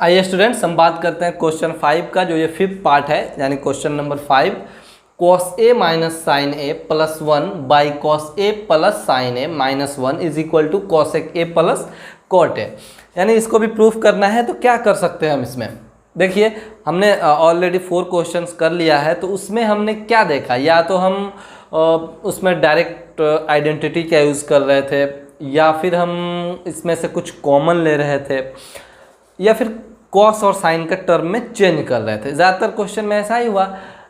आइए स्टूडेंट्स, हम बात करते हैं क्वेश्चन 5 का, जो ये 5th पार्ट है, यानी question number 5। cos a minus sine A plus 1 by cos A plus sine A minus 1 is equal to cosec A plus cot A. यानी इसको भी प्रूफ करना है, तो क्या कर सकते हैं हम इसमें। देखिए, हमने ऑलरेडी 4 क्वेश्चंस कर लिया है, तो उसमें हमने क्या देखा, या तो हम उसमें डायरेक्ट आइडेंटिटी का यूज़ कर रहे थे, या फिर हम इसमें से कुछ कॉमन ले रहे थे, या फिर कॉस और साइन का टर्म में चेंज कर रहे थे। ज़्यादातर क्वेश्चन में ऐसा ही हुआ।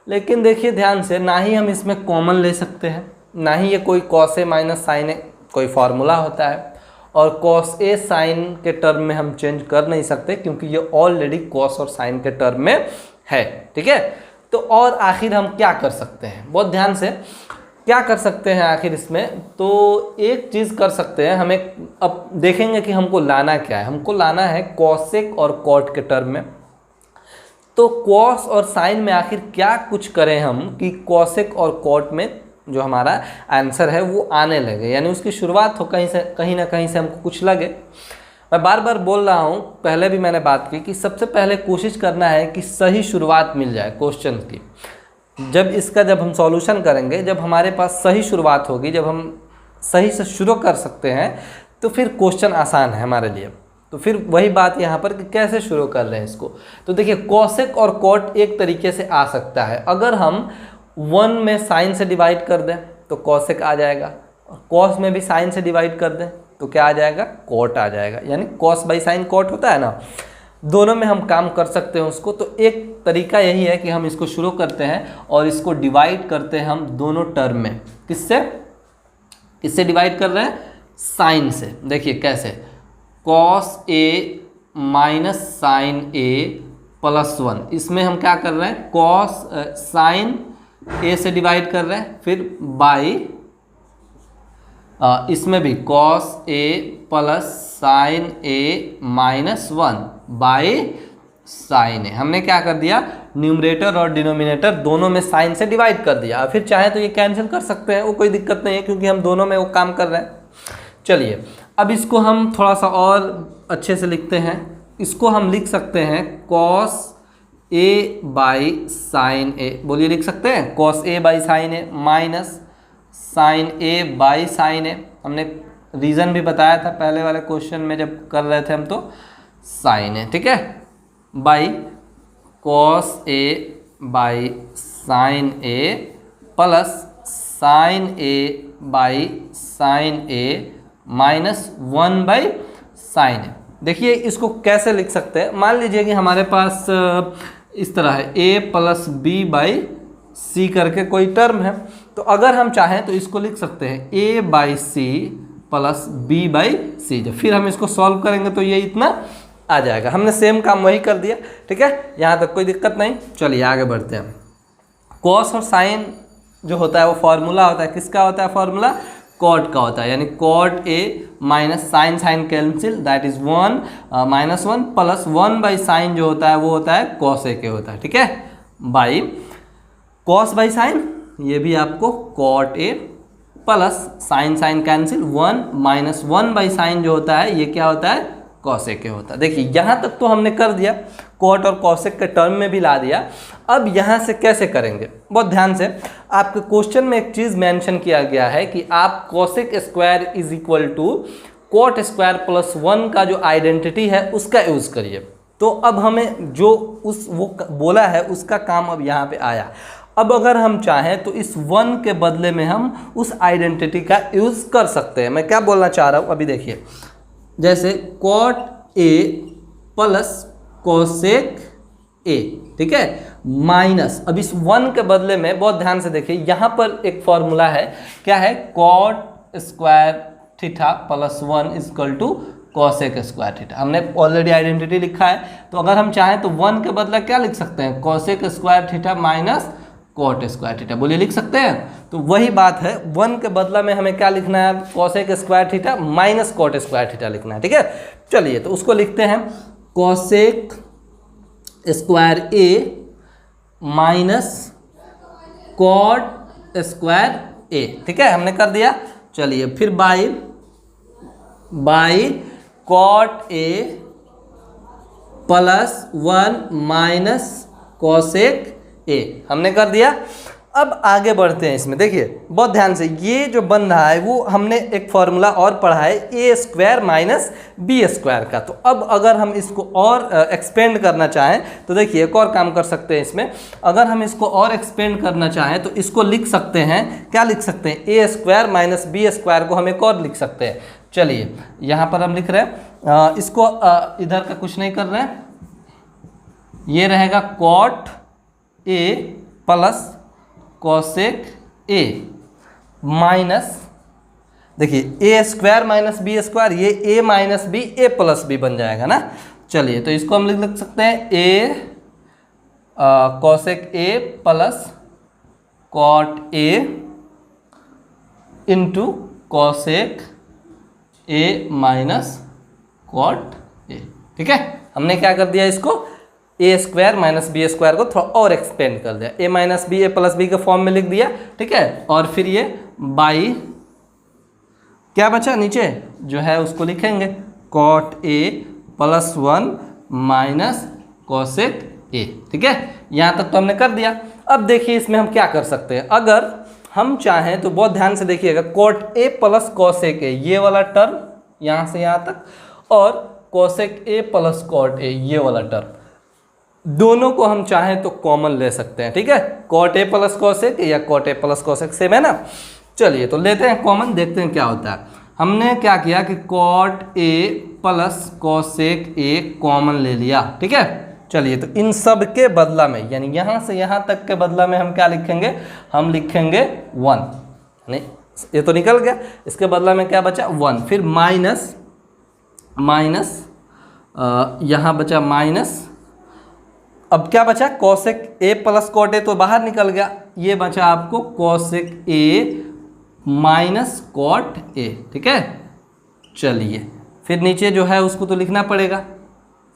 लेकिन देखिए ध्यान से, ना ही हम इसमें कॉमन ले सकते हैं, ना ही ये कोई कॉस ए माइनस साइन ए कोई फार्मूला होता है, और कॉस ए साइन के टर्म में हम चेंज कर नहीं सकते, क्योंकि ये ऑलरेडी कॉस और साइन के टर्म में है। ठीक है, तो और आखिर हम क्या कर सकते हैं, बहुत ध्यान से क्या कर सकते हैं आखिर इसमें। तो एक चीज़ कर सकते हैं, हमें अब देखेंगे कि हमको लाना क्या है। हमको लाना है कॉसेक और कॉट के टर्म में। तो कॉस और साइन में आखिर क्या कुछ करें हम कि कॉसेक और कॉट में जो हमारा आंसर है वो आने लगे, यानी उसकी शुरुआत हो कहीं ना कहीं से हमको कुछ लगे। मैं बार बार बोल रहा हूँ, पहले भी मैंने बात की कि सबसे पहले कोशिश करना है कि सही शुरुआत मिल जाए क्वेश्चन की। जब हम सॉल्यूशन करेंगे, जब हमारे पास सही शुरुआत होगी, जब हम सही से शुरू कर सकते हैं, तो फिर क्वेश्चन आसान है हमारे लिए। तो फिर वही बात यहाँ पर कि कैसे शुरू कर रहे हैं इसको। तो देखिए, कॉसेक और कॉट एक तरीके से आ सकता है। अगर हम 1 में साइन से डिवाइड कर दें तो कॉसेक आ जाएगा, और कॉस में भी साइन से डिवाइड कर दें तो क्या आ जाएगा, कॉट आ जाएगा। यानी कॉस बाई साइन कॉट होता है ना, दोनों में हम काम कर सकते हैं उसको। तो एक तरीका यही है कि हम इसको शुरू करते हैं और इसको डिवाइड करते हैं हम दोनों टर्म में। किससे डिवाइड कर रहे हैं, साइन से। देखिए कैसे, cos A minus sine A plus 1, इसमें हम क्या कर रहे हैं, कॉस साइन ए से डिवाइड कर रहे हैं, फिर बाई इसमें भी cos A plus sine A minus 1 by sine A. हमने क्या कर दिया, न्यूमरेटर और डिनोमिनेटर दोनों में साइन से डिवाइड कर दिया। फिर चाहे तो ये कैंसिल कर सकते हैं, वो कोई दिक्कत नहीं है, क्योंकि हम दोनों में वो काम कर रहे हैं। चलिए, अब इसको हम थोड़ा सा और अच्छे से लिखते हैं। इसको हम लिख सकते हैं cos A by sine A. बोलिए, लिख सकते हैं cos A by sine A minus sine A by sine A. हमने रीज़न भी बताया था पहले वाले क्वेश्चन में जब कर रहे थे हम, तो साइन ए, ठीक है, by cos A by sine A plus sine A by sine A minus 1 by sine A. देखिए इसको कैसे लिख सकते हैं। मान लीजिए कि हमारे पास इस तरह है, ए प्लस बी बाई सी करके कोई टर्म है। तो अगर हम चाहें तो इसको लिख सकते हैं A by C plus B by C. जब फिर हम इसको सॉल्व करेंगे तो ये इतना आ जाएगा। हमने सेम काम वही कर दिया, ठीक है, यहाँ तक कोई दिक्कत नहीं। चलिए आगे बढ़ते हैं। कॉस और साइन जो होता है वो फार्मूला होता है, किसका होता है फार्मूला, कॉट का होता है। यानी cot A minus sine, sine cancel, that is 1 minus 1 plus 1 by sine जो होता है वो होता है कॉस ए के होता है, ठीक है, बाई कॉस बाई साइन, ये भी आपको cot A plus sine, sine cancel, 1 minus 1 by sine जो होता है ये क्या होता है, कॉसेक के होता है। देखिए यहाँ तक तो हमने कर दिया, कॉट और कॉसेक के टर्म में भी ला दिया। अब यहाँ से कैसे करेंगे, बहुत ध्यान से। आपके क्वेश्चन में एक चीज़ मेंशन किया गया है कि आप cosec square is equal to cot square plus 1 का जो आइडेंटिटी है उसका यूज़ करिए। तो अब हमें जो वो बोला है उसका काम अब यहाँ पे आया। अब अगर हम चाहें तो इस 1 के बदले में हम उस आइडेंटिटी का यूज़ कर सकते हैं। मैं क्या बोलना चाह रहा हूँ, अभी देखिए, जैसे cot A plus cosec A, ठीक है, माइनस, अब इस 1 के बदले में बहुत ध्यान से देखिए, यहाँ पर एक फॉर्मूला है, क्या है, cot square theta plus 1 is equal to cosec square theta. हमने ऑलरेडी आइडेंटिटी लिखा है, तो अगर हम चाहें तो 1 के बदले क्या लिख सकते हैं, cosec square theta minus cot square theta. बोलिए, लिख सकते हैं। तो वही बात है, 1 के बदला में हमें क्या लिखना है, cosec square theta minus cot square theta लिखना है, ठीक है। चलिए तो उसको लिखते हैं cosec square A minus cot square A, ठीक है, हमने कर दिया। चलिए फिर by cot A plus 1 minus cosec A हमने कर दिया। अब आगे बढ़ते हैं इसमें, देखिए बहुत ध्यान से, ये जो बन रहा है वो हमने एक फॉर्मूला और पढ़ा है ए स्क्वायर माइनस बी स्क्वायर का। तो अब अगर हम इसको और एक्सपेंड करना चाहें तो देखिए एक और काम कर सकते हैं इसमें। अगर हम इसको और एक्सपेंड करना चाहें तो इसको लिख सकते हैं, क्या लिख सकते हैं, ए स्क्वायर माइनस बी स्क्वायर को हम एक और लिख सकते हैं। चलिए यहाँ पर हम लिख रहे हैं इसको इधर का कुछ नहीं कर रहे हैं, ये रहेगा cot A plus cosec A minus, देखिए A square minus B square, ये A minus B A plus B बन जाएगा ना। चलिए तो इसको हम लिख सकते हैं A cosec A plus cot A into cosec A minus cot A. ठीक है, हमने क्या कर दिया, इसको A square minus B square को थोड़ा और एक्सपेंड कर दिया, A minus B A plus B के फॉर्म में लिख दिया। ठीक है, और फिर ये बाई क्या बचा नीचे जो है उसको लिखेंगे cot A plus 1 minus cosec A. ठीक है, यहाँ तक तो हमने कर दिया। अब देखिए इसमें हम क्या कर सकते हैं, अगर हम चाहें तो बहुत ध्यान से देखिएगा, cot A plus cosec A ये वाला टर्म यहाँ से यहाँ तक, और cosec A plus cot A ये वाला टर्म, दोनों को हम चाहें तो कॉमन ले सकते हैं। ठीक है, कॉट ए प्लस कोसेक या cot A plus cosec same है ना। चलिए तो लेते हैं कॉमन, देखते हैं क्या होता है। हमने क्या किया कि cot A plus cosec A common ले लिया। ठीक है, चलिए तो इन सब के बदला में, यानी यहाँ से यहाँ तक के बदला में हम क्या लिखेंगे, हम लिखेंगे 1, नहीं ये तो निकल गया, इसके बदला में क्या बचा 1, फिर माइनस माइनस यहाँ बचा माइनस, अब क्या बचा cosec A plus cot A तो बाहर निकल गया, ये बचा आपको cosec A minus cot A. ठीक है, चलिए फिर नीचे जो है उसको तो लिखना पड़ेगा,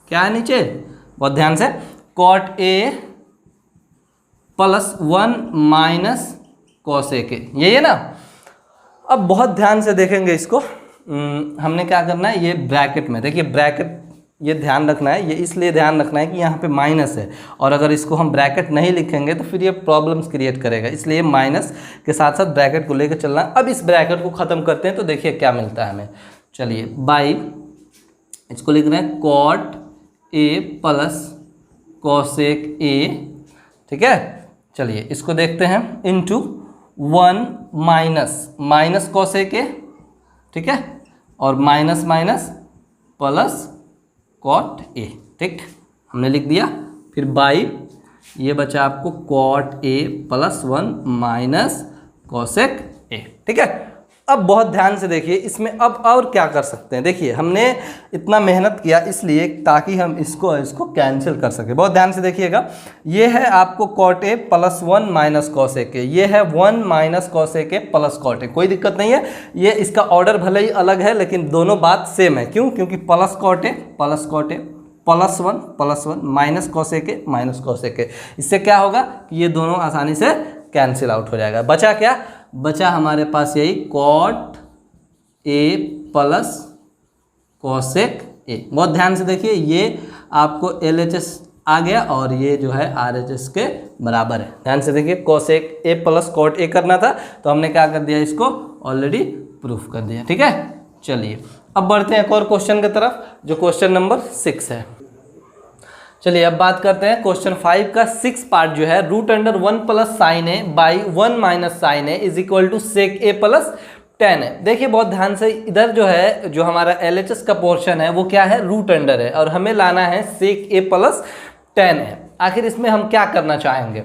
क्या है नीचे, बहुत ध्यान से, cot A plus 1 minus cosec A, यही है ना। अब बहुत ध्यान से देखेंगे इसको, हमने क्या करना है, ये ब्रैकेट में देखिए, ब्रैकेट ये ध्यान रखना है, ये इसलिए ध्यान रखना है कि यहाँ पे माइनस है, और अगर इसको हम ब्रैकेट नहीं लिखेंगे तो फिर ये प्रॉब्लम्स क्रिएट करेगा, इसलिए माइनस के साथ साथ ब्रैकेट को लेकर चलना। अब इस ब्रैकेट को ख़त्म करते हैं तो देखिए क्या मिलता है हमें। चलिए बाई, इसको लिख रहे हैं cot A plus cosec A. ठीक है, चलिए इसको देखते हैं, into 1 minus minus cosec A. ठीक है, और minus minus plus cot A. ठीक, हमने लिख दिया, फिर बाई ये बचा आपको cot A plus 1 minus cosec A. ठीक है, अब बहुत ध्यान से देखिए इसमें अब और क्या कर सकते हैं। देखिए हमने इतना मेहनत किया इसलिए ताकि हम इसको कैंसिल कर सके। बहुत ध्यान से देखिएगा, ये है आपको cot A plus 1 minus cosec A, ये है 1 minus cosec A plus cot A, कोई दिक्कत नहीं है। ये इसका ऑर्डर भले ही अलग है लेकिन दोनों बात सेम है। क्यों? क्योंकि plus cot A plus 1 minus cosec A minus cosec A, इससे क्या होगा कि ये दोनों आसानी से कैंसिल आउट हो जाएगा। बचा क्या? बचा हमारे पास यही cot A plus cosec A. बहुत ध्यान से देखिए, ये आपको LHS आ गया और ये जो है RHS के बराबर है। ध्यान से देखिए, cosec A plus cot A करना था तो हमने क्या कर दिया, इसको ऑलरेडी प्रूफ कर दिया। ठीक है, चलिए अब बढ़ते हैं एक और क्वेश्चन की तरफ, जो क्वेश्चन नंबर 6 है। चलिए अब बात करते हैं क्वेश्चन 5 का 6 पार्ट जो है, root under 1 plus sine A by 1 minus sine A is equal to sec A plus ten है। देखिए बहुत ध्यान से, इधर जो है जो हमारा LHS का पोर्शन है वो क्या है, रूट अंडर है, और हमें लाना है सेक ए प्लस टेन है। आखिर इसमें हम क्या करना चाहेंगे?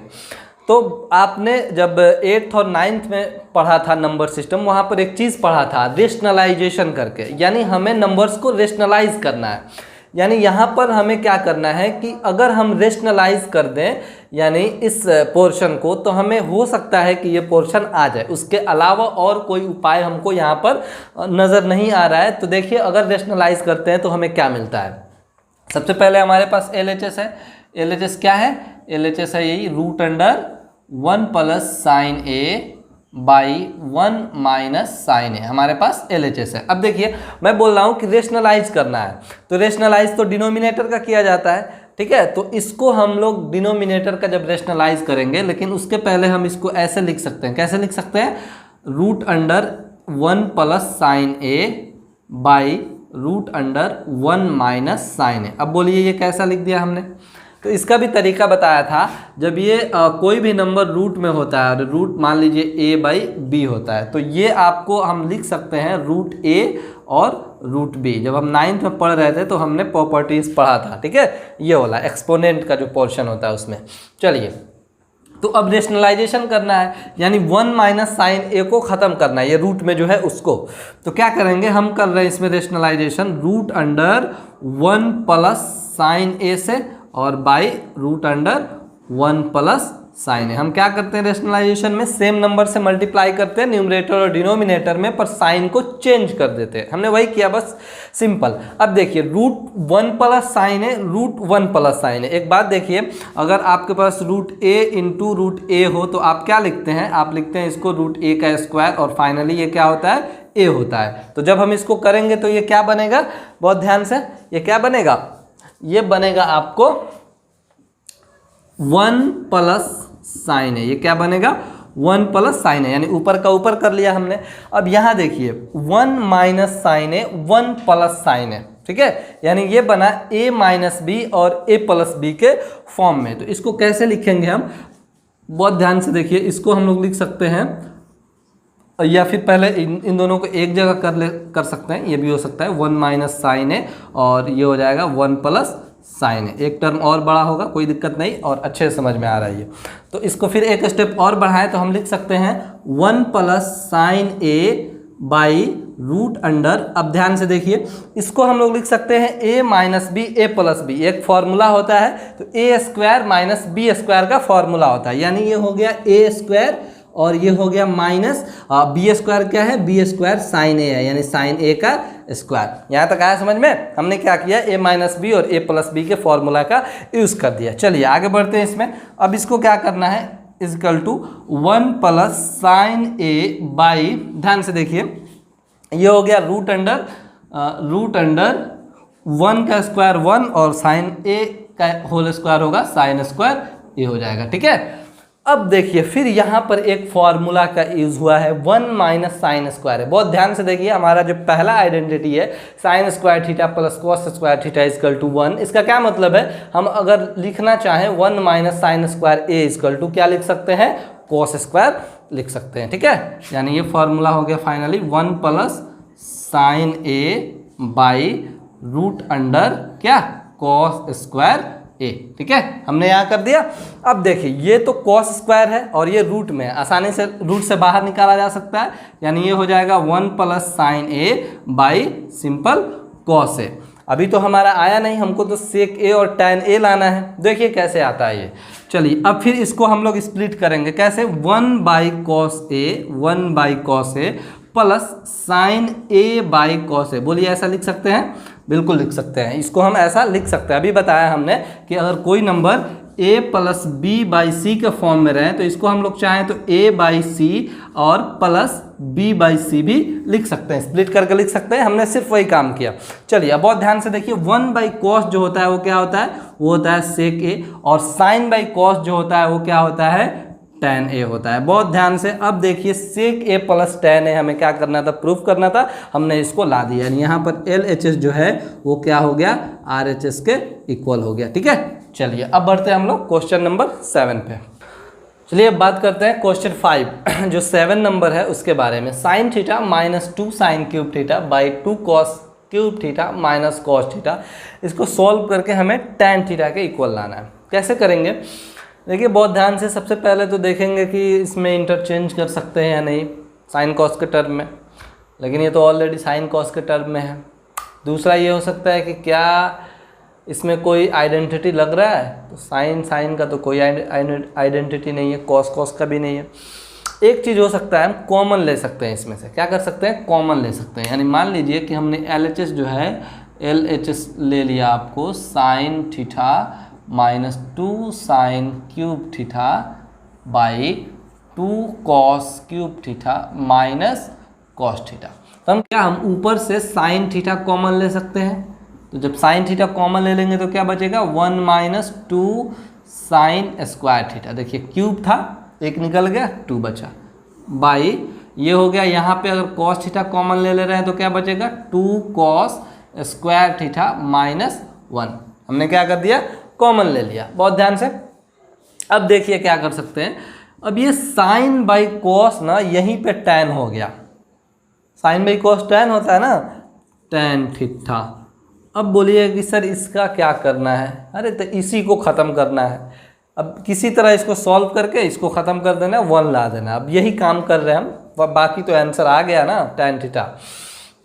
तो आपने जब 8th और 9th में पढ़ा था नंबर सिस्टम, वहाँ पर एक चीज़ पढ़ा था रेशनलाइजेशन करके, यानी हमें नंबर्स को रेशनलाइज करना है। यानी यहाँ पर हमें क्या करना है कि अगर हम रेशनलाइज कर दें यानी इस पोर्शन को, तो हमें हो सकता है कि ये पोर्शन आ जाए। उसके अलावा और कोई उपाय हमको यहाँ पर नज़र नहीं आ रहा है। तो देखिए अगर रेशनलाइज करते हैं तो हमें क्या मिलता है। सबसे पहले हमारे पास LHS है। LHS क्या है? LHS है यही root under 1 plus sine A by 1 minus sine A, हमारे पास LHS है। अब देखिए मैं बोल रहा हूँ कि रेशनलाइज करना है, तो रेशनलाइज तो डिनोमिनेटर का किया जाता है, ठीक है। तो इसको हम लोग डिनोमिनेटर का जब रेशनलाइज करेंगे, लेकिन उसके पहले हम इसको ऐसे लिख सकते हैं, कैसे लिख सकते हैं, root under 1 plus sine A by root under 1 minus sine A. अब बोलिए ये कैसा लिख दिया हमने, तो इसका भी तरीका बताया था। जब ये कोई भी नंबर रूट में होता है और रूट मान लीजिए a बाई बी होता है, तो ये आपको हम लिख सकते हैं रूट a और रूट b। जब हम 9th में पढ़ रहे थे तो हमने प्रॉपर्टीज पढ़ा था, ठीक है, ये वाला एक्सपोनेंट का जो पोर्शन होता है उसमें। चलिए, तो अब रेशनलाइजेशन करना है, यानी 1 माइनस साइन ए को ख़त्म करना है, ये रूट में जो है उसको। तो क्या करेंगे, हम कर रहे हैं इसमें rationalisation root under 1 plus sine A से और by root under 1 plus sine A. हम क्या करते हैं रेशनलाइजेशन में, सेम नंबर से मल्टीप्लाई करते हैं न्यूमरेटर और डिनोमिनेटर में, पर साइन को चेंज कर देते हैं। हमने वही किया, बस सिंपल। अब देखिए रूट 1 प्लस साइन ए, रूट 1 प्लस साइन ए। एक बात देखिए, अगर आपके पास रूट ए इंटू रूट ए हो तो आप क्या लिखते हैं, आप लिखते हैं इसको रूट ए का स्क्वायर और फाइनली ये क्या होता है, ए होता है। तो जब हम इसको करेंगे तो ये क्या बनेगा, बहुत ध्यान से, ये क्या बनेगा, ये बनेगा आपको 1 प्लस साइन है। ये क्या बनेगा, 1 प्लस साइन है, यानी ऊपर का ऊपर कर लिया हमने। अब यहाँ देखिए 1 माइनस साइन है, 1 प्लस साइन है, ठीक है, यानी ये बना a माइनस बी और a प्लस बी के फॉर्म में। तो इसको कैसे लिखेंगे हम, बहुत ध्यान से देखिए, इसको हम लोग लिख सकते हैं, या फिर पहले इन दोनों को एक जगह कर सकते हैं, ये भी हो सकता है 1 माइनस साइन है और ये हो जाएगा 1 प्लस साइन है। एक टर्म और बड़ा होगा, कोई दिक्कत नहीं, और अच्छे से समझ में आ रहा है ये। तो इसको फिर एक स्टेप और बढ़ाएं तो हम लिख सकते हैं 1 plus sine A by root under, अब ध्यान से देखिए, इसको हम लोग लिख सकते हैं a minus B, A plus B, एक फॉर्मूला होता है, तो A square minus B square का फॉर्मूला होता है, यानी ये हो गया ए स्क्वायर और ये हो गया माइनस बी स्क्वायर, क्या है, बी स्क्वायर साइन ए है, यानी साइन ए का स्क्वायर। यहाँ तक आया समझ में, हमने क्या किया, ए माइनस बी और ए प्लस बी के फॉर्मूला का यूज़ कर दिया। चलिए आगे बढ़ते हैं इसमें। अब इसको क्या करना है, is equal to 1 plus sine A by, ध्यान से देखिए, ये हो गया रूट अंडर 1 का स्क्वायर 1 और साइन ए का होल स्क्वायर होगा साइन स्क्वायर ए हो जाएगा, ठीक है। अब देखिए फिर यहाँ पर एक फॉर्मूला का यूज हुआ है, 1 माइनस साइन स्क्वायर है। बहुत ध्यान से देखिए, हमारा जो पहला आइडेंटिटी है sine square theta plus cos square theta is equal to 1, इसका क्या मतलब है, हम अगर लिखना चाहें 1 minus sine square A is equal to क्या लिख सकते हैं, कॉस स्क्वायर लिख सकते हैं, ठीक है। यानी ये फॉर्मूला हो गया finally 1 plus sine A by root under क्या, कॉस स्क्वायर ए, ठीक है, हमने यहाँ कर दिया। अब देखिए ये तो कॉस स्क्वायर है और ये रूट में है, आसानी से रूट से बाहर निकाला जा सकता है, यानी ये हो जाएगा 1 plus sine A by simple cos A. अभी तो हमारा आया नहीं, हमको तो सेक ए और टैन ए लाना है, देखिए कैसे आता है ये। चलिए अब फिर इसको हम लोग स्प्लिट करेंगे, कैसे, 1 by cos A plus sine A by cos A. बोलिए ऐसा लिख सकते हैं, बिल्कुल लिख सकते हैं, इसको हम ऐसा लिख सकते हैं। अभी बताया हमने कि अगर कोई number a plus B by C के फॉर्म में रहे तो इसको हम लोग चाहें तो a बाई सी और प्लस b बाई सी भी लिख सकते हैं, स्प्लिट करके लिख सकते हैं। हमने सिर्फ वही काम किया। चलिए अब बहुत ध्यान से देखिए, 1 बाई कॉस जो होता है वो क्या होता है, वो होता है सेक ए, और साइन बाई कॉस जो होता है वो क्या होता है, टैन ए होता है। बहुत ध्यान से अब देखिए, सेक ए प्लस टैन ए हमें क्या करना था, प्रूफ करना था, हमने इसको ला दिया, यानी यहाँ पर LHS जो है वो क्या हो गया, RHS के इक्वल हो गया, ठीक है। चलिए अब बढ़ते हैं हम लोग क्वेश्चन नंबर 7 पे। चलिए अब बात करते हैं क्वेश्चन 5 जो 7 नंबर है उसके बारे में। Sine theta minus 2 sine cube theta by 2 cos cube theta minus cos theta, इसको सॉल्व करके हमें टैन थीटा के इक्वल लाना है। कैसे करेंगे, देखिए बहुत ध्यान से, सबसे पहले तो देखेंगे कि इसमें इंटरचेंज कर सकते हैं या नहीं साइन कॉस के टर्म में, लेकिन ये तो ऑलरेडी साइन कॉस के टर्म में है। दूसरा ये हो सकता है कि क्या इसमें कोई आइडेंटिटी लग रहा है, तो साइन का तो कोई आइडेंटिटी नहीं है, कॉस का भी नहीं है। एक चीज़ हो सकता है, हम कॉमन ले सकते हैं इसमें से, क्या कर सकते हैं, कॉमन ले सकते हैं। यानी मान लीजिए कि हमने LHS जो है LHS ले लिया आपको sine theta minus 2 sine cube theta by 2 cos cube theta minus cos theta. तो हम ऊपर से साइन थीटा कॉमन ले सकते हैं। तो जब साइन थीटा कॉमन ले लेंगे तो क्या बचेगा, 1 माइनस 2 साइन स्क्वायर थीटा। देखिए क्यूब था, एक निकल गया, 2 बचा, बाई ये हो गया। यहाँ पे अगर कॉस थीटा कॉमन ले रहे हैं तो क्या बचेगा, 2 कॉस स्क्वायर थीटा माइनस 1। हमने क्या कर दिया, कॉमन ले लिया। बहुत ध्यान से अब देखिए क्या कर सकते हैं। अब ये साइन बाई कॉस ना यहीं पे टैन हो गया। साइन बाई कॉस टैन होता है ना, टैन थीटा। अब बोलिए कि सर इसका क्या करना है, अरे तो इसी को ख़त्म करना है। अब किसी तरह इसको सॉल्व करके इसको ख़त्म कर देना, 1 ला देना। अब यही काम कर रहे हैं हम, बाकी तो आंसर आ गया ना, टैन थीटा।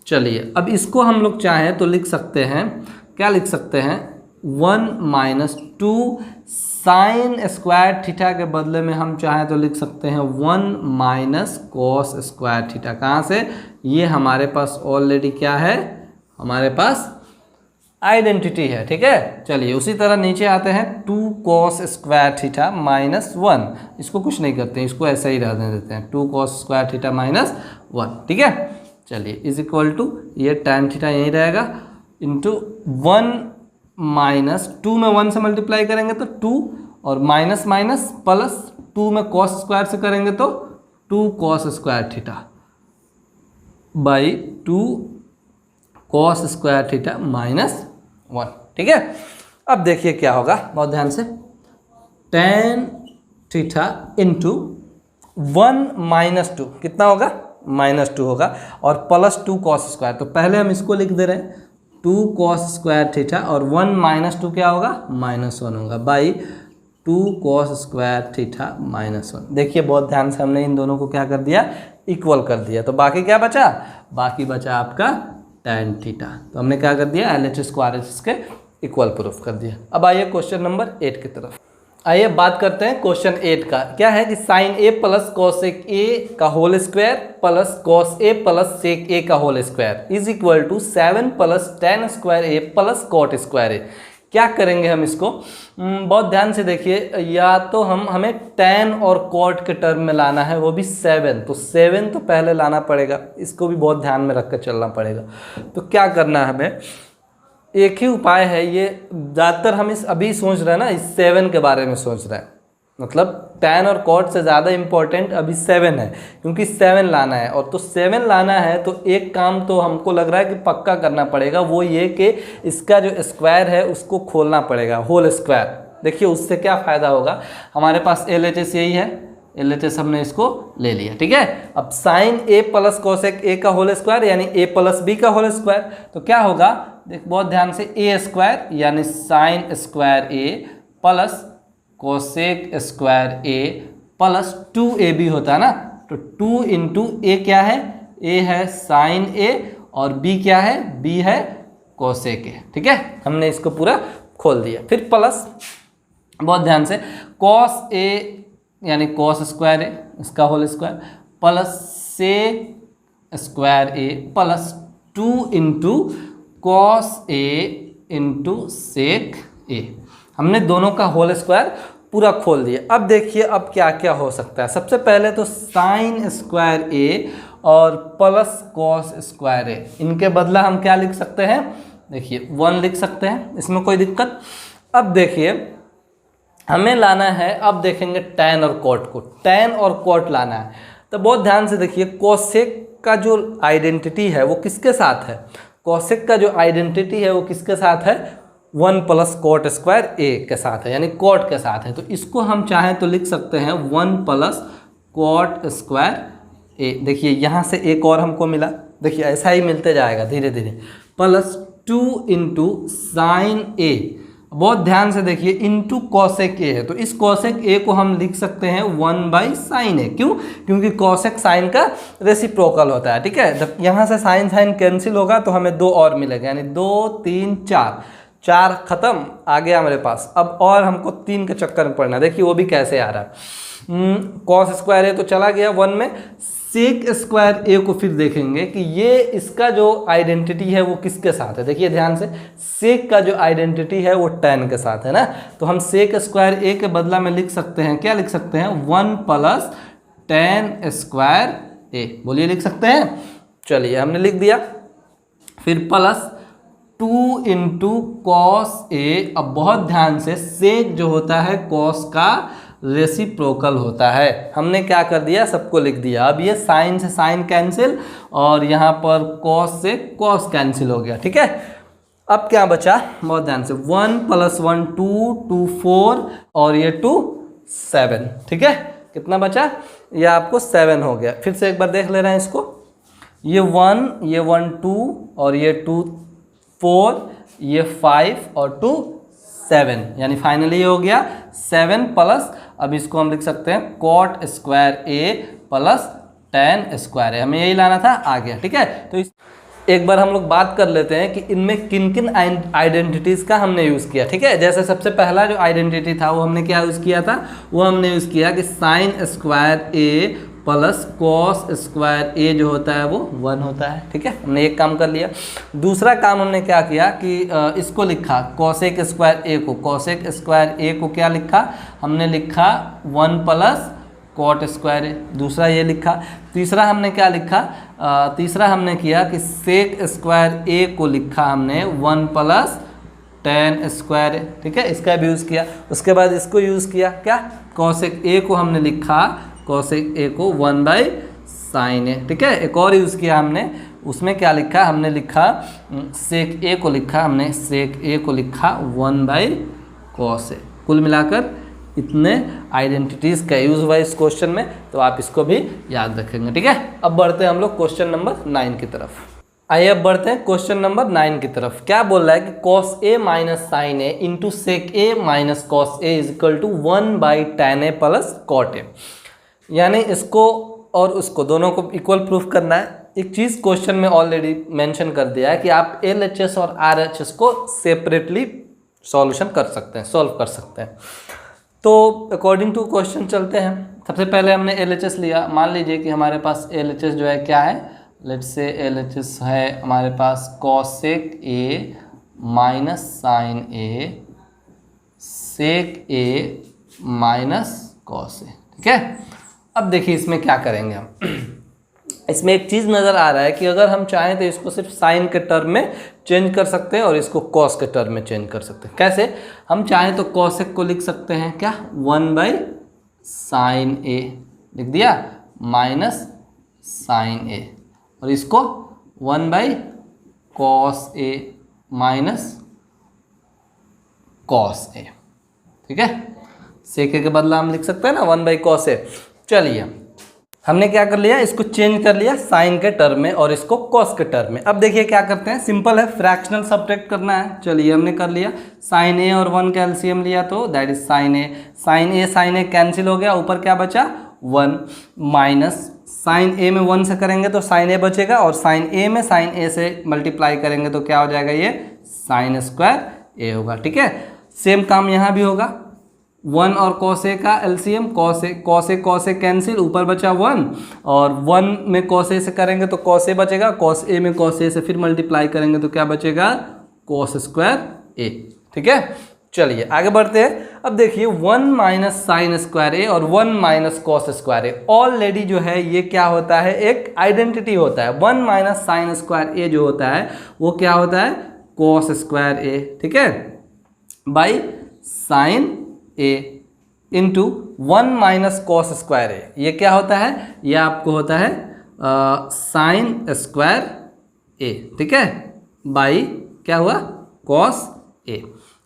चलिए अब इसको हम लोग चाहें तो लिख सकते हैं, क्या लिख सकते हैं, 1 माइनस 2 साइन स्क्वायर थीटा के बदले में हम चाहें तो लिख सकते हैं 1 माइनस कॉस स्क्वायर थीटा। कहाँ से, ये हमारे पास ऑलरेडी क्या है, हमारे पास आइडेंटिटी है। ठीक है, चलिए उसी तरह नीचे आते हैं, 2 कॉस स्क्वायर थीटा माइनस 1। इसको कुछ नहीं करते हैं, इसको ऐसा ही रहने देते हैं, 2 कॉस स्क्वायर थीटा माइनस 1। ठीक है, चलिए इज इक्वल टू ये टैन थीटा यहीं रहेगा इंटू 1 माइनस 2 में 1 से मल्टीप्लाई करेंगे तो 2, और माइनस माइनस प्लस 2 में कॉस स्क्वायर से करेंगे तो 2 cos square theta by 2 cos square theta minus 1। ठीक है, अब देखिए क्या होगा, बहुत ध्यान से, टैन थीटा इंटू 1 माइनस 2 कितना होगा, -2 होगा, और प्लस 2 कॉस स्क्वायर। तो पहले हम इसको लिख दे रहे हैं 2 कॉस स्क्वायर थीटा, और 1 माइनस 2 क्या होगा, -1 होगा, by 2 cos square theta minus 1। देखिए बहुत ध्यान से हमने इन दोनों को क्या कर दिया, इक्वल कर दिया। तो बाकी क्या बचा, बाकी बचा आपका टैन थीटा। तो हमने क्या कर दिया, LHS को RHS के इक्वल प्रूफ कर दिया। अब आइए क्वेश्चन नंबर 8 की तरफ। आइए बात करते हैं क्वेश्चन 8 का। क्या है कि sine A plus cosec A का whole square plus cos A plus sec A का whole square is equal to 7 plus tan square A plus cot square A. क्या करेंगे हम इसको, बहुत ध्यान से देखिए, या तो हमें टेन और कॉट के टर्म में लाना है, वो भी 7। तो 7 तो पहले लाना पड़ेगा, इसको भी बहुत ध्यान में रख कर चलना पड़ेगा। तो क्या करना है हमें, एक ही उपाय है, ये ज़्यादातर हम इस अभी सोच रहे हैं ना, इस 7 के बारे में सोच रहे हैं, मतलब टैन और कॉट से ज़्यादा इम्पोर्टेंट अभी 7 है, क्योंकि 7 लाना है। और तो 7 लाना है तो एक काम तो हमको लग रहा है कि पक्का करना पड़ेगा, वो ये कि इसका जो स्क्वायर है उसको खोलना पड़ेगा, होल स्क्वायर। देखिए उससे क्या फ़ायदा होगा, हमारे पास LHS यही है, LHS हमने इसको ले लिया। ठीक है, अब sine A plus cosec A का होल स्क्वायर यानी ए प्लस बी का होल स्क्वायर, तो क्या होगा, देख बहुत ध्यान से, ए स्क्वायर यानी sine square A plus cosec square A plus 2ab होता है ना। तो 2 इंटू ए क्या है, ए है साइन ए और बी क्या है, बी है कोसेक ए। ठीक है, हमने इसको पूरा खोल दिया। फिर प्लस, बहुत ध्यान से, कॉस ए यानी कॉस स्क्वायर ए इसका whole square plus sec square A plus 2 into cos A into sec A. हमने दोनों का होल स्क्वायर पूरा खोल दिया। अब देखिए अब क्या क्या हो सकता है। सबसे पहले तो साइन स्क्वायर ए और प्लस कॉस स्क्वायर ए, इनके बदला हम क्या लिख सकते हैं, देखिए 1 लिख सकते हैं, इसमें कोई दिक्कत। अब देखिए हमें लाना है, अब देखेंगे टैन और कॉट को, टैन और कॉट लाना है। तो बहुत ध्यान से देखिए, कोसेक का जो आइडेंटिटी है वो किसके साथ है, कोसेक का जो आइडेंटिटी है वो किसके साथ है, 1 प्लस कॉट स्क्वायर ए के साथ है, यानी कॉट के साथ है। तो इसको हम चाहें तो लिख सकते हैं 1 प्लस कॉट स्क्वायर ए। देखिए यहाँ से एक और हमको मिला, देखिए ऐसा ही मिलते जाएगा धीरे धीरे, प्लस 2 इंटू साइन ए। बहुत ध्यान से देखिए, इंटू कॉसेक ए है, तो इस कॉसेक ए को हम लिख सकते हैं 1 बाई साइन ए। क्यों, क्योंकि कॉसेक साइन का रेसिप्रोकल होता है। ठीक है, जब यहाँ से साइन साइन कैंसिल होगा तो हमें 2 और मिलेगा, यानी 2 3 4 खत्म, आ गया मेरे पास। अब और हमको 3 के चक्कर में पड़ना, देखिए वो भी कैसे आ रहा है। कॉस स्क्वायर ए तो चला गया 1 में, सेक स्क्वायर ए को फिर देखेंगे कि ये इसका जो आइडेंटिटी है वो किसके साथ है। देखिए ध्यान से, सेक का जो आइडेंटिटी है वो टैन के साथ है ना। तो हम सेक स्क्वायर ए के बदला में लिख सकते हैं, क्या लिख सकते हैं, 1 प्लस tan स्क्वायर ए। बोलिए लिख सकते हैं? चलिए हमने लिख दिया। फिर प्लस 2 इंटू कॉस ए। अब बहुत ध्यान से, सेक जो होता है कॉस का रेसिप्रोकल होता है। हमने क्या कर दिया, सबको लिख दिया। अब ये साइन से साइन कैंसिल और यहाँ पर कॉस से कॉस कैंसिल हो गया। ठीक है, अब क्या बचा, बहुत ध्यान से, 1 + 1 2, 2 4 और ये 2 7। ठीक है, कितना बचा, ये आपको 7 हो गया। फिर से एक बार देख ले रहे हैं इसको, ये 1, ये 1 2 और ये 2 4, ये 5 और 2 7, यानी फाइनली ये हो गया 7 प्लस, अब इसको हम लिख सकते हैं cot square A plus tan square ए। हमें यही लाना था, आ गया। ठीक है, तो एक बार हम लोग बात कर लेते हैं कि इनमें किन किन आइडेंटिटीज़ का हमने यूज़ किया। ठीक है, जैसे सबसे पहला जो आइडेंटिटी था वो हमने क्या यूज़ किया था, वो हमने यूज़ किया कि sign square A plus cos square ए जो होता है वो 1 होता है। ठीक है, हमने एक काम कर लिया। दूसरा काम हमने क्या किया कि इसको लिखा कॉसेक स्क्वायर ए को, कॉसेक स्क्वायर ए को क्या लिखा, हमने लिखा 1 प्लस कॉट स्क्वायर ए। दूसरा ये लिखा। तीसरा हमने क्या लिखा, तीसरा हमने किया कि सेक स्क्वायर ए को लिखा हमने 1 प्लस tan स्क्वायर ए। ठीक है, इसका भी यूज़ किया। उसके बाद इसको यूज़ किया, क्या, कॉसेक ए को हमने लिखा, कॉसेक ए को 1/sin ए। ठीक है, एक और यूज़ किया हमने, उसमें क्या लिखा, हमने लिखा सेक ए को लिखा, हमने सेक ए को लिखा 1/cos ए। कुल मिलाकर इतने आइडेंटिटीज़ का यूज़ हुआ इस क्वेश्चन में, तो आप इसको भी याद रखेंगे। ठीक है, अब बढ़ते हैं हम लोग क्वेश्चन नंबर 9 की तरफ। आइए अब बढ़ते हैं क्वेश्चन नंबर 9 की तरफ। क्या बोल रहा है कि cos a minus sine A into sec A minus cos A is equal to 1/tan A plus cot A. यानी इसको और उसको दोनों को इक्वल प्रूफ करना है। एक चीज़ क्वेश्चन में ऑलरेडी मेंशन कर दिया है कि आप LHS और RHS को सेपरेटली सॉल्यूशन कर सकते हैं, सॉल्व कर सकते हैं। तो अकॉर्डिंग टू क्वेश्चन चलते हैं। सबसे पहले हमने LHS लिया। मान लीजिए कि हमारे पास LHS जो है क्या है, लेट्स से LHS है हमारे पास cosec A minus sine A sec A minus cos A. ठीक है, अब देखिए इसमें क्या करेंगे हम। इसमें एक चीज़ नज़र आ रहा है कि अगर हम चाहें तो इसको सिर्फ साइन के टर्म में चेंज कर सकते हैं और इसको कॉस के टर्म में चेंज कर सकते हैं। कैसे, हम चाहें तो कॉसेक को लिख सकते हैं क्या, 1/sin ए लिख दिया माइनस साइन ए, और इसको 1/cos A minus cos A. ठीक है, सेके के बदला हम लिख सकते हैं ना 1/cos ए। चलिए हमने क्या कर लिया, इसको चेंज कर लिया साइन के टर्म में और इसको कॉस के टर्म में। अब देखिए क्या करते हैं, सिंपल है, फ्रैक्शनल सब्ट्रैक्ट करना है। चलिए हमने कर लिया, साइन ए और 1 का एलसीएम लिया तो that is sine A sine A cancel हो गया, ऊपर क्या बचा 1 माइनस साइन ए में 1 से करेंगे तो साइन ए बचेगा और साइन ए में साइन ए से मल्टीप्लाई करेंगे तो क्या हो जाएगा, ये साइन स्क्वायर ए होगा। ठीक है, सेम काम यहाँ भी होगा। 1 और कॉस ए का एलसीएम, कॉस ए कैंसिल, ऊपर बचा 1 और 1 में कॉस ए से करेंगे तो कॉस ए बचेगा, कॉस ए में कॉस ए से फिर मल्टीप्लाई करेंगे तो क्या बचेगा, कॉस स्क्वायर ए। ठीक है, चलिए आगे बढ़ते हैं। अब देखिए 1 माइनस साइन स्क्वायर ए और 1 माइनस कॉस स्क्वायर ए ऑलरेडी जो है ये क्या होता है, एक आइडेंटिटी होता है। 1 माइनस साइन स्क्वायर ए जो होता है वो क्या होता है, कॉस स्क्वायर ए। ठीक है, by sine A into 1 minus cos square A, ये क्या होता है, ये आपको होता है साइन स्क्वायर ए। ठीक है, बाई क्या हुआ, कॉस ए।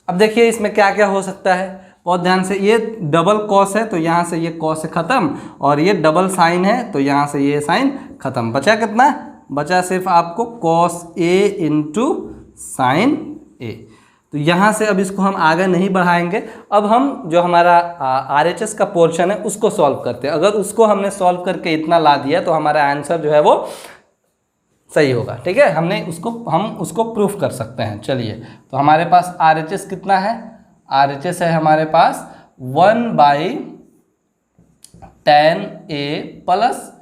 अब देखिए इसमें क्या क्या हो सकता है, बहुत ध्यान से, ये डबल कॉस है तो यहाँ से ये कॉस खत्म, और ये डबल साइन है तो यहाँ से ये साइन खत्म। बचा कितना, बचा सिर्फ आपको कॉस ए इंटू साइन ए। तो यहाँ से अब इसको हम आगे नहीं बढ़ाएंगे। अब हम जो हमारा RHS का पोर्शन है उसको सॉल्व करते हैं। अगर उसको हमने सॉल्व करके इतना ला दिया तो हमारा आंसर जो है वो सही होगा। ठीक है, हम उसको प्रूफ कर सकते हैं। चलिए, तो हमारे पास RHS कितना है, RHS है हमारे पास 1/tan ए प्लस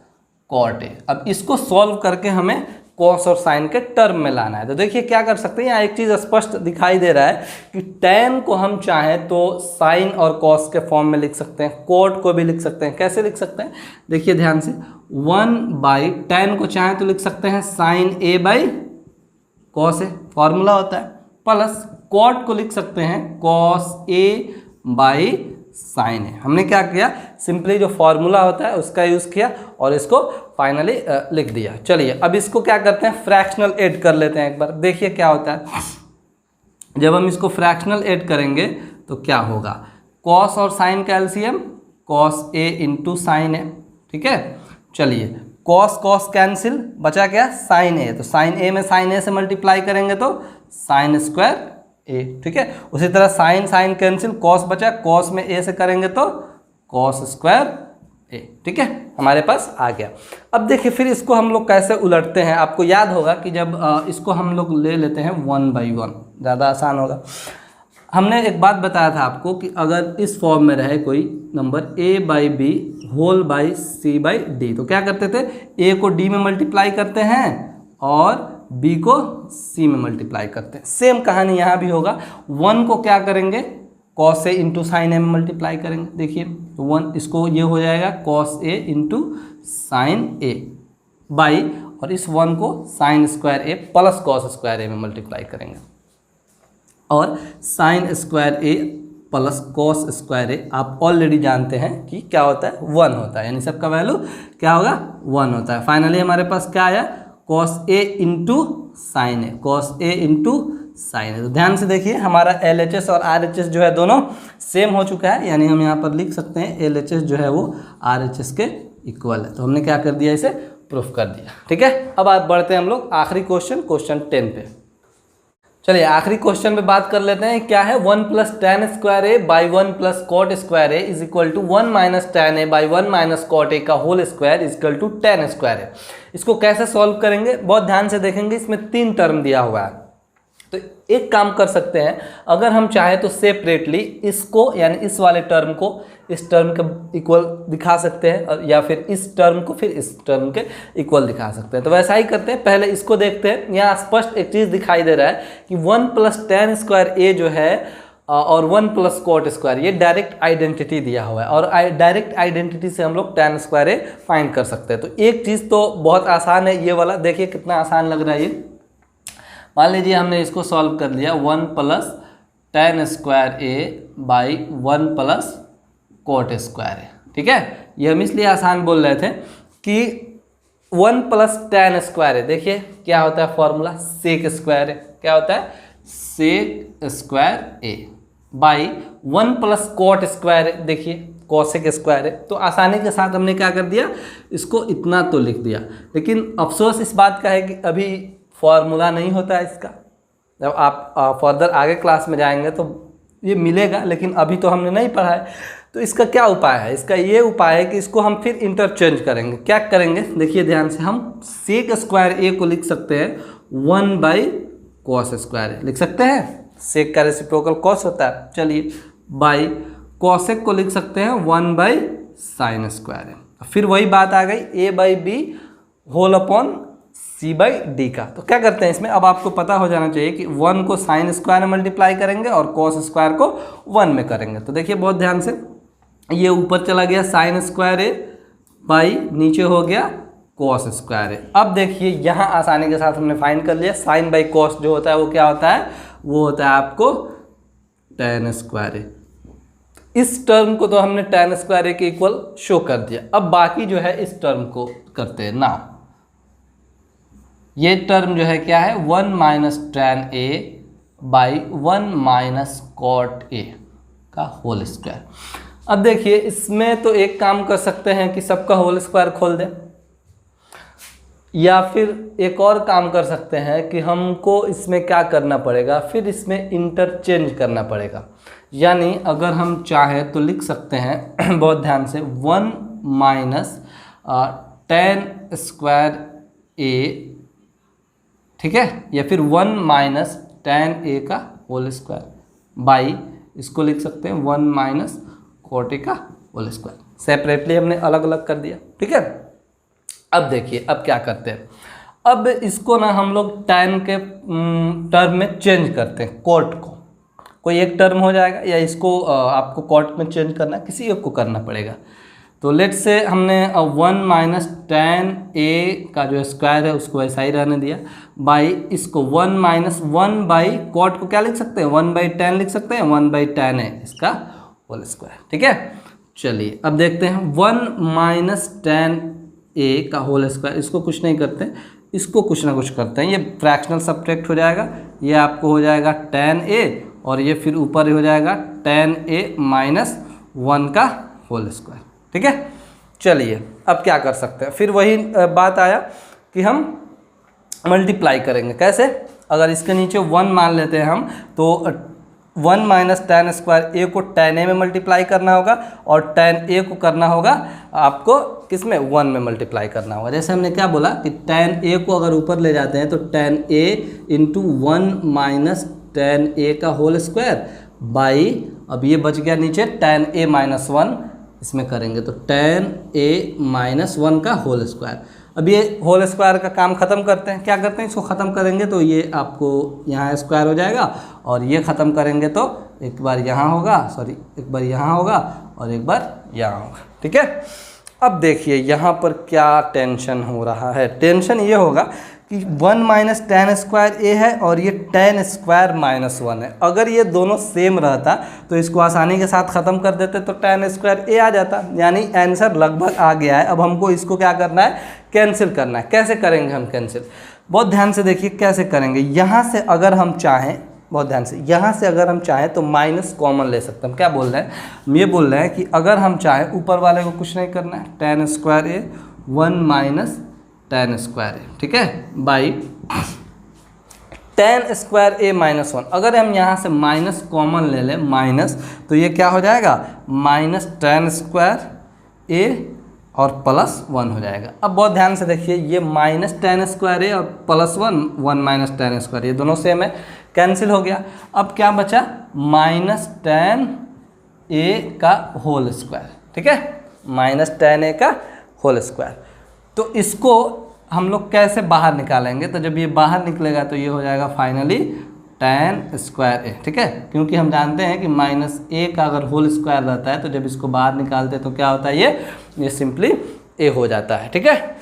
कॉट ए। अब इसको सॉल्व करके हमें कॉस और साइन के टर्म में लाना है। तो देखिए क्या कर सकते हैं, यहाँ एक चीज़ स्पष्ट दिखाई दे रहा है कि tan को हम चाहें तो साइन और कॉस के फॉर्म में लिख सकते हैं, कॉट को भी लिख सकते हैं। कैसे लिख सकते हैं, देखिए ध्यान से, 1/tan को चाहें तो लिख सकते हैं sin a/cos a, फॉर्मूला होता है, प्लस कॉट को लिख सकते हैं cos a/sin a। हमने क्या किया, सिंपली जो फॉर्मूला होता है उसका यूज़ किया और इसको फाइनली लिख दिया। चलिए अब इसको क्या करते हैं, फ्रैक्शनल ऐड कर लेते हैं एक बार, देखिए क्या होता है। जब हम इसको फ्रैक्शनल ऐड करेंगे तो क्या होगा, कॉस और साइन का LCM cos a into sine a, ठीक है। चलिए कॉस कॉस कैंसिल, बचा क्या, साइन a, तो साइन a में साइन a से मल्टीप्लाई करेंगे तो साइन स्क्वायर a, ठीक है। उसी तरह साइन साइन कैंसिल, कॉस बचा, कॉस में a से करेंगे तो कॉस स्क्वायर a, ठीक है, हमारे पास आ गया। अब देखिए फिर इसको हम लोग कैसे उलटते हैं। आपको याद होगा कि जब इसको हम लोग ले लेते हैं 1/1, ज़्यादा आसान होगा। हमने एक बात बताया था आपको कि अगर इस फॉर्म में रहे कोई number a/b whole by c/d, तो क्या करते थे, a को d में मल्टीप्लाई करते हैं और b को c में मल्टीप्लाई करते हैं। सेम कहानी यहाँ भी होगा, 1 को क्या करेंगे, cos a into sine a में मल्टीप्लाई करेंगे। देखिए 1, इसको ये हो जाएगा cos a into sine a by, और इस 1 को sine square a plus cos square a में मल्टीप्लाई करेंगे, और sine square a plus cos square a आप ऑलरेडी जानते हैं कि क्या होता है, 1 होता है, यानी सबका वैल्यू क्या होगा, 1 होता है। फाइनली हमारे पास क्या आया, cos a into sine a, cos a into sine है। तो ध्यान से देखिए हमारा LHS और RHS जो है दोनों सेम हो चुका है, यानी हम यहाँ पर लिख सकते हैं LHS जो है वो RHS के इक्वल है। तो हमने क्या कर दिया, इसे प्रूफ कर दिया, ठीक है। अब आप बढ़ते हैं हम लोग आखिरी क्वेश्चन 10 पे। चलिए आखिरी क्वेश्चन पे बात कर लेते हैं, क्या है, 1 + tan square a by 1 + cot square a is equal to 1 - tan a by 1 - cot a का whole square is equal to tan square a। इसको कैसे सॉल्व करेंगे, बहुत ध्यान से देखेंगे, इसमें 3 टर्म दिया हुआ है। तो एक काम कर सकते हैं, अगर हम चाहें तो सेपरेटली इसको, यानी इस वाले टर्म को इस टर्म के इक्वल दिखा सकते हैं, और या फिर इस टर्म को फिर इस टर्म के इक्वल दिखा सकते हैं। तो वैसा ही करते हैं, पहले इसको देखते हैं। यहाँ स्पष्ट एक चीज़ दिखाई दे रहा है कि 1 + tan स्क्वायर a जो है और 1 + cot स्क्वायर, ये डायरेक्ट आइडेंटिटी दिया हुआ है, और डायरेक्ट आइडेंटिटी से हम लोग tan स्क्वायर a फाइंड कर सकते हैं। तो एक चीज़ तो बहुत आसान है, ये वाला देखिए कितना आसान लग रहा है ये। मान लीजिए हमने इसको सॉल्व कर लिया, 1 + tan square a by 1 + cot square a, ठीक है। ये हम इसलिए आसान बोल रहे थे कि 1 + tan स्क्वायर a, देखिए क्या होता है फॉर्मूला, सेक स्क्वायर a, क्या होता है, sec square a by 1 + cot square a, देखिए कॉसेक स्क्वायर है। तो आसानी के साथ हमने क्या कर दिया, इसको इतना तो लिख दिया। लेकिन अफसोस इस बात का है कि अभी फॉर्मूला नहीं होता है इसका, जब आप फर्दर आगे क्लास में जाएंगे तो ये मिलेगा, लेकिन अभी तो हमने नहीं पढ़ा है। तो इसका क्या उपाय है, इसका ये उपाय है कि इसको हम फिर इंटरचेंज करेंगे। क्या करेंगे, देखिए ध्यान से, हम सेक स्क्वायर a को लिख सकते हैं 1/cos स्क्वायर a, लिख सकते हैं, सेक का रेसिप्रोकल कॉस होता है। चलिए बाई कॉसेक को लिख सकते हैं 1/sin स्क्वायर a। फिर वही बात आ गई a/b होल अपॉन c/d का। तो क्या करते हैं इसमें, अब आपको पता हो जाना चाहिए कि 1 को साइन स्क्वायर में मल्टीप्लाई करेंगे और कॉस स्क्वायर को 1 में करेंगे। तो देखिए बहुत ध्यान से, ये ऊपर चला गया साइन स्क्वायर a बाई नीचे हो गया कॉस स्क्वायर a। अब देखिए यहाँ आसानी के साथ हमने फाइंड कर लिया, साइन बाई कॉस जो होता है वो क्या होता है, वो होता है आपको tan स्क्वायर a। इस टर्म को तो हमने tan स्क्वायर a के इक्वल शो कर दिया। अब बाकी जो है इस टर्म को करते हैं ना, ये टर्म जो है क्या है, 1 - tan a by 1 - cot a का होल स्क्वायर। अब देखिए इसमें तो एक काम कर सकते हैं कि सबका होल स्क्वायर खोल दें, या फिर एक और काम कर सकते हैं कि हमको इसमें क्या करना पड़ेगा, फिर इसमें इंटरचेंज करना पड़ेगा। यानी अगर हम चाहें तो लिख सकते हैं बहुत ध्यान से, 1 - tan स्क्वायर a, ठीक है, या फिर 1 - tan a का होल स्क्वायर बाई, इसको लिख सकते हैं 1 - cot a का होल स्क्वायर। सेपरेटली हमने अलग अलग कर दिया, ठीक है। अब देखिए अब क्या करते हैं, अब इसको ना हम लोग tan के टर्म में चेंज करते हैं, कॉट को। कोई एक टर्म हो जाएगा या इसको आपको कॉट में चेंज करना है, किसी एक को करना पड़ेगा। तो लेट्स से हमने 1 माइनस tan a का जो स्क्वायर है उसको ऐसा ही रहने दिया, बाई इसको 1 माइनस 1 बाई कॉट को क्या लिख सकते हैं, 1 बाई tan लिख सकते हैं, 1 बाई tan a इसका होल स्क्वायर। ठीक है, चलिए अब देखते हैं 1 माइनस tan a का होल स्क्वायर। इसको कुछ नहीं करते, इसको कुछ ना कुछ करते हैं, ये फ्रैक्शनल सब्ट्रैक्ट हो जाएगा, ये आपको हो जाएगा tan a और ये फिर ऊपर हो जाएगा tan a माइनस 1 का होल स्क्वायर। ठीक है, चलिए अब क्या कर सकते हैं, फिर वही बात आया कि हम मल्टीप्लाई करेंगे। कैसे, अगर इसके नीचे 1 मान लेते हैं हम, तो 1 माइनस tan स्क्वायर a को tan a में मल्टीप्लाई करना होगा और tan a को करना होगा आपको किस में, 1 में मल्टीप्लाई करना होगा। जैसे हमने क्या बोला कि tan a को अगर ऊपर ले जाते हैं तो tan a into 1 minus tan a का होल स्क्वायर बाई, अब ये बच गया नीचे tan a माइनस 1, इसमें करेंगे तो tan a माइनस 1 का होल स्क्वायर। अब ये होल स्क्वायर का काम ख़त्म करते हैं, क्या करते हैं, इसको ख़त्म करेंगे तो ये आपको यहाँ स्क्वायर हो जाएगा और ये ख़त्म करेंगे तो एक बार यहाँ होगा, सॉरी एक बार यहाँ होगा और एक बार यहाँ होगा। ठीक है, अब देखिए यहाँ पर क्या टेंशन हो रहा है, टेंशन ये होगा कि 1 माइनस tan स्क्वायर a है और ये tan स्क्वायर माइनस 1 है। अगर ये दोनों सेम रहता तो इसको आसानी के साथ ख़त्म कर देते तो tan स्क्वायर a आ जाता, यानी आंसर लगभग आ गया है। अब हमको इसको क्या करना है, कैंसिल करना है। कैसे करेंगे हम कैंसिल, बहुत ध्यान से देखिए कैसे करेंगे। यहाँ से अगर हम चाहें, बहुत ध्यान से, यहाँ से अगर हम चाहें तो माइनस कॉमन ले सकते हैं। हम क्या बोल रहे हैं, हम ये बोल रहे हैं कि अगर हम चाहें ऊपर वाले को कुछ नहीं करना है, tan square a 1 minus tan square a, ठीक है, by tan square a minus 1। अगर हम यहाँ से माइनस कॉमन ले लें, माइनस, तो ये क्या हो जाएगा, माइनस tan स्क्वायर a और प्लस 1 हो जाएगा। अब बहुत ध्यान से देखिए, ये माइनस tan स्क्वायर a और प्लस 1 माइनस tan स्क्वायर, ये दोनों सेम है, कैंसिल हो गया। अब क्या बचा, माइनस tan a का होल स्क्वायर। ठीक है, माइनस tan a का होल स्क्वायर। तो इसको हम लोग कैसे बाहर निकालेंगे, तो जब ये बाहर निकलेगा तो ये हो जाएगा फाइनली tan स्क्वायर a। ठीक है, क्योंकि हम जानते हैं कि माइनस a का अगर होल स्क्वायर रहता है तो जब इसको बाहर निकालते हैं तो क्या होता है, ये सिंपली a हो जाता है। ठीक है,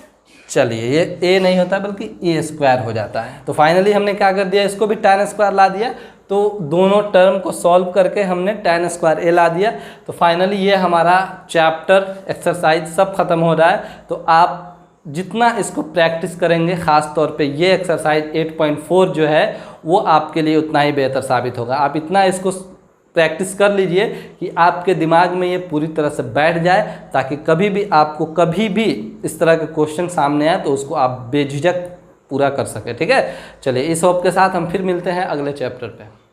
चलिए ये a नहीं होता बल्कि a स्क्वायर हो जाता है। तो फाइनली हमने क्या कर दिया, इसको भी tan स्क्वायर ला दिया, तो दोनों टर्म को सॉल्व करके हमने tan स्क्वायर a ला दिया। तो फाइनली ये हमारा चैप्टर एक्सरसाइज सब खत्म हो रहा है। तो आप जितना इसको प्रैक्टिस करेंगे, ख़ास तौर पे ये एक्सरसाइज 8.4 जो है वो आपके लिए उतना ही बेहतर साबित होगा। आप इतना इसको प्रैक्टिस कर लीजिए कि आपके दिमाग में ये पूरी तरह से बैठ जाए, ताकि कभी भी आपको कभी भी इस तरह के क्वेश्चन सामने आए तो उसको आप बेझिझक पूरा कर सकें। ठीक है, चलिए इस होप के साथ हम फिर मिलते हैं अगले चैप्टर पे।